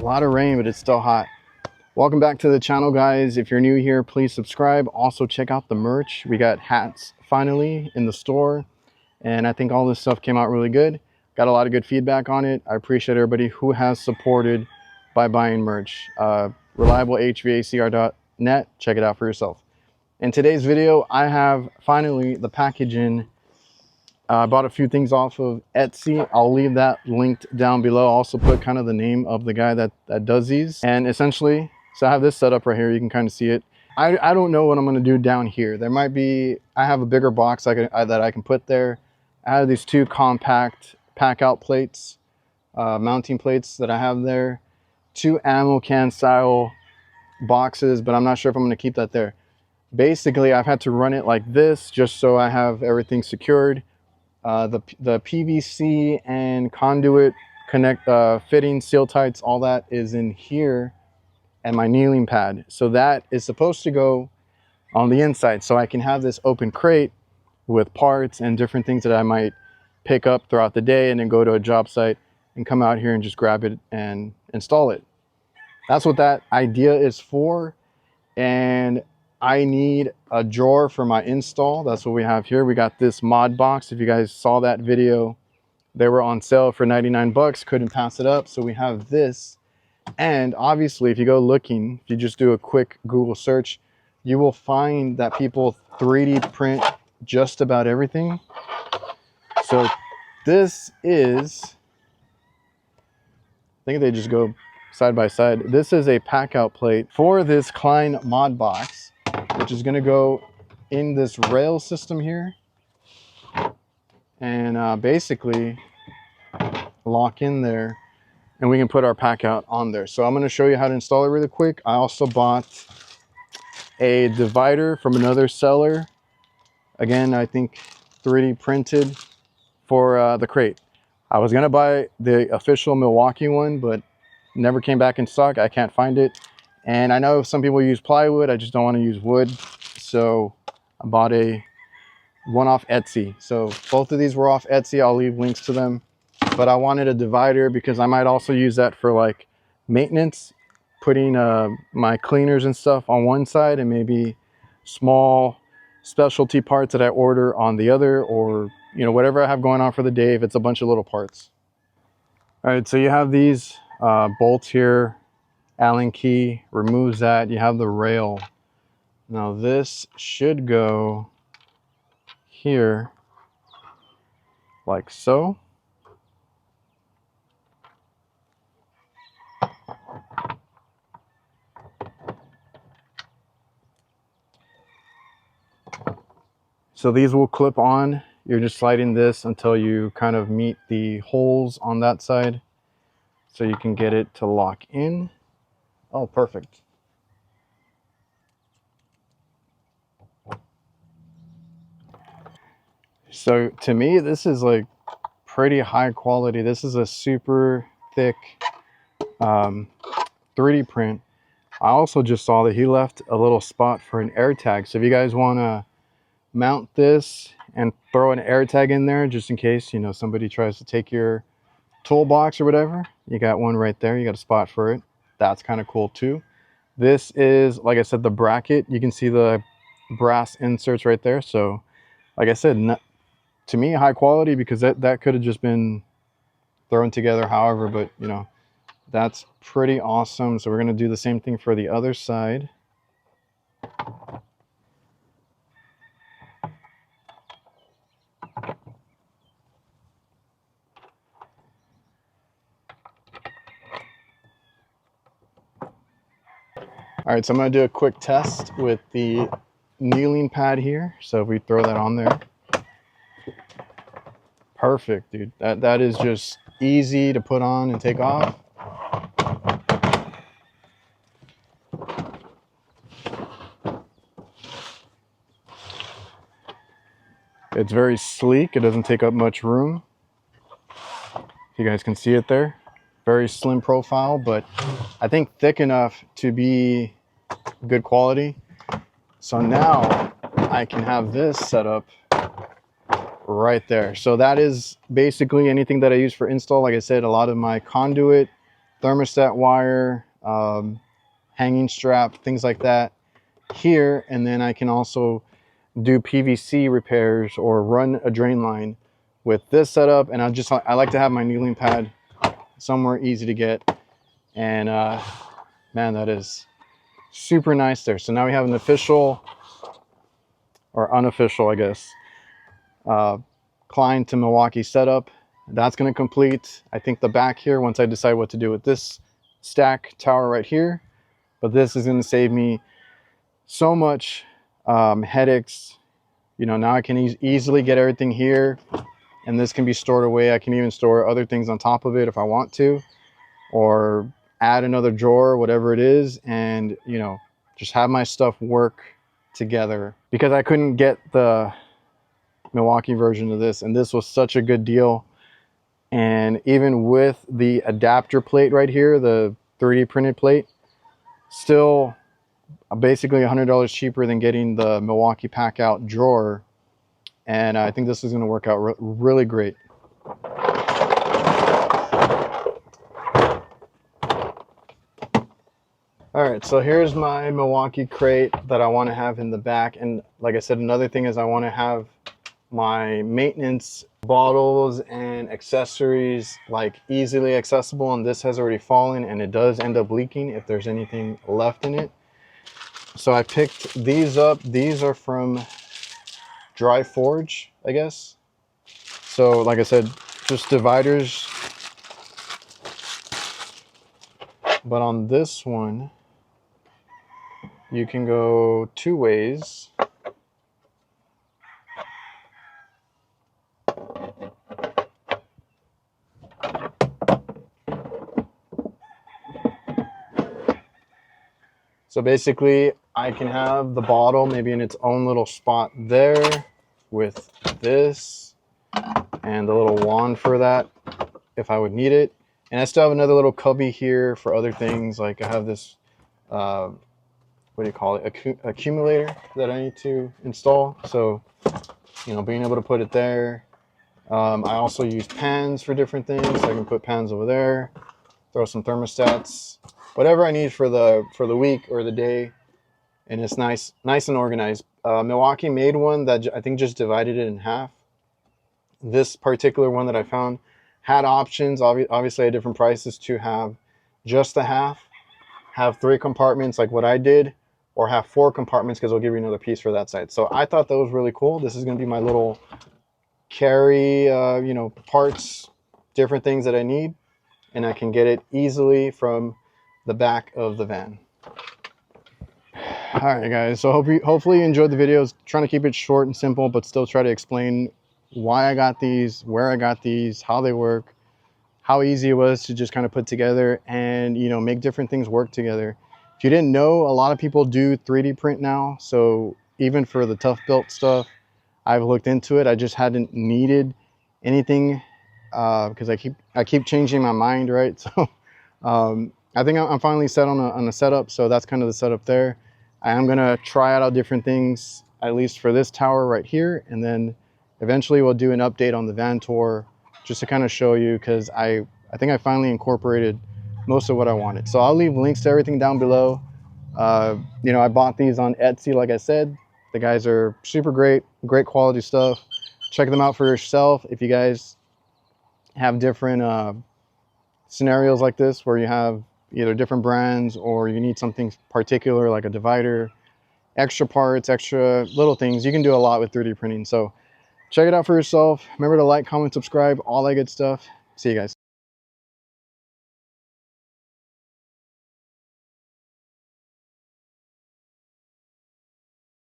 A lot of rain, but it's still hot. Welcome back to the channel, guys. If you're new here, please subscribe. Also check out the merch. We got hats finally in the store, and I think all this stuff came out really good. Got a lot of good feedback on it. I appreciate everybody who has supported by buying merch. Reliablehvacr.net. Check it out for yourself. In today's video, I have finally the packaging. I bought a few things off of Etsy. I'll leave that linked down below. I'll also put kind of the name of the guy that does these. And essentially, so I have this set up right here. You can kind of see it. I don't know what I'm going to do down here. There might be, I have a bigger box that I can put there. I have these two compact Packout plates, mounting plates that I have there. Two ammo can style boxes, but I'm not sure if I'm going to keep that there. Basically, I've had to run it like this just so I have everything secured. The PVC and conduit fitting, seal tights, all that is in here, and my kneeling pad. So that is supposed to go on the inside, so I can have this open crate with parts and different things that I might pick up throughout the day, and then go to a job site and come out here and just grab it and install it. That's what that idea is for. And I need a drawer for my install. That's what we have here. We got this ModBox. If you guys saw that video, they were on sale for 99 bucks. Couldn't pass it up. So we have this. And obviously, if you go looking, if you just do a quick Google search, you will find that people 3D print just about everything. So this is, I think they just go side by side. This is a Packout plate for this Klein ModBox, which is going to go in this rail system here and basically lock in there, and we can put our Packout on there. So I'm going to show you how to install it really quick. I also bought a divider from another seller. Again, I think 3D printed for the crate. I was going to buy the official Milwaukee one, but never came back in stock. I can't find it. And I know some people use plywood. I just don't want to use wood. So I bought one off Etsy. So both of these were off Etsy. I'll leave links to them. But I wanted a divider because I might also use that for like maintenance, putting my cleaners and stuff on one side, and maybe small specialty parts that I order on the other, or you know, whatever I have going on for the day, if it's a bunch of little parts. All right, so you have these bolts here. Allen key removes that. You have the rail. Now this should go here like so. So these will clip on. You're just sliding this until you kind of meet the holes on that side, so you can get it to lock in. Oh, perfect. So to me, this is like pretty high quality. This is a super thick 3D print. I also just saw that he left a little spot for an air tag. So if you guys want to mount this and throw an air tag in there, just in case, you know, somebody tries to take your toolbox or whatever, you got one right there. You got a spot for it. That's kind of cool too. This is, like I said, the bracket. You can see the brass inserts right there. So like I said, to me, high quality, because that could have just been thrown together however, but you know, that's pretty awesome. So we're going to do the same thing for the other side. All right, so I'm going to do a quick test with the kneeling pad here. So if we throw that on there, perfect, dude. That is just easy to put on and take off. It's very sleek. It doesn't take up much room. You guys can see it there. Very slim profile, but I think thick enough to be good quality. So now I can have this set up right there. So that is basically anything that I use for install. Like I said, a lot of my conduit, thermostat wire, hanging strap, things like that here. And then I can also do PVC repairs or run a drain line with this setup. And I like to have my kneeling pad somewhere easy to get. And man, that is super nice there. So now we have an official, or unofficial, I guess, Klein to Milwaukee setup. That's going to complete, I think, the back here once I decide what to do with this stack tower right here. But this is going to save me so much headaches. You know, now I can easily get everything here, and this can be stored away. I can even store other things on top of it if I want to, or add another drawer, whatever it is, and, you know, just have my stuff work together. Because I couldn't get the Milwaukee version of this, and this was such a good deal. And even with the adapter plate right here, the 3D printed plate, still basically $100 cheaper than getting the Milwaukee Packout drawer. And I think this is going to work out really great. All right, so here's my Milwaukee crate that I want to have in the back. And like I said, another thing is I want to have my maintenance bottles and accessories like easily accessible, and this has already fallen and it does end up leaking if there's anything left in it. So I picked these up. These are from Dry Forge, I guess. So like I said, just dividers, but on this one you can go two ways. So basically I can have the bottle maybe in its own little spot there with this and the little wand for that if I would need it. And I still have another little cubby here for other things. Like I have this, what do you call it? Accumulator that I need to install. So, you know, being able to put it there. I also use pans for different things. So I can put pans over there, throw some thermostats, whatever I need for the week or the day. And it's nice and organized. Milwaukee made one that I think just divided it in half. This particular one that I found had options, obviously at different prices, to have just the half, have 3 compartments like what I did, or have 4 compartments because they'll give you another piece for that side. So I thought that was really cool. This is going to be my little carry, you know, parts, different things that I need, and I can get it easily from the back of the van. All right, guys, so hopefully you enjoyed the videos. Trying to keep it short and simple, but still try to explain why I got these, where I got these, how they work, how easy it was to just kind of put together and, you know, make different things work together. If you didn't know, a lot of people do 3D print now. So even for the tough built stuff, I've looked into it. I just hadn't needed anything because I keep changing my mind, right? So I think I'm finally set on a setup. So that's kind of the setup there. I am gonna try out different things, at least for this tower right here, and then eventually we'll do an update on the van tour just to kind of show you, because I think I finally incorporated most of what I wanted. So I'll leave links to everything down below. You know, I bought these on Etsy, like I said. The guys are super great quality stuff. Check them out for yourself. If you guys have different scenarios like this where you have either different brands or you need something particular like a divider, extra parts, extra little things, you can do a lot with 3D printing. So check it out for yourself. Remember to like, comment, subscribe, all that good stuff. See you guys.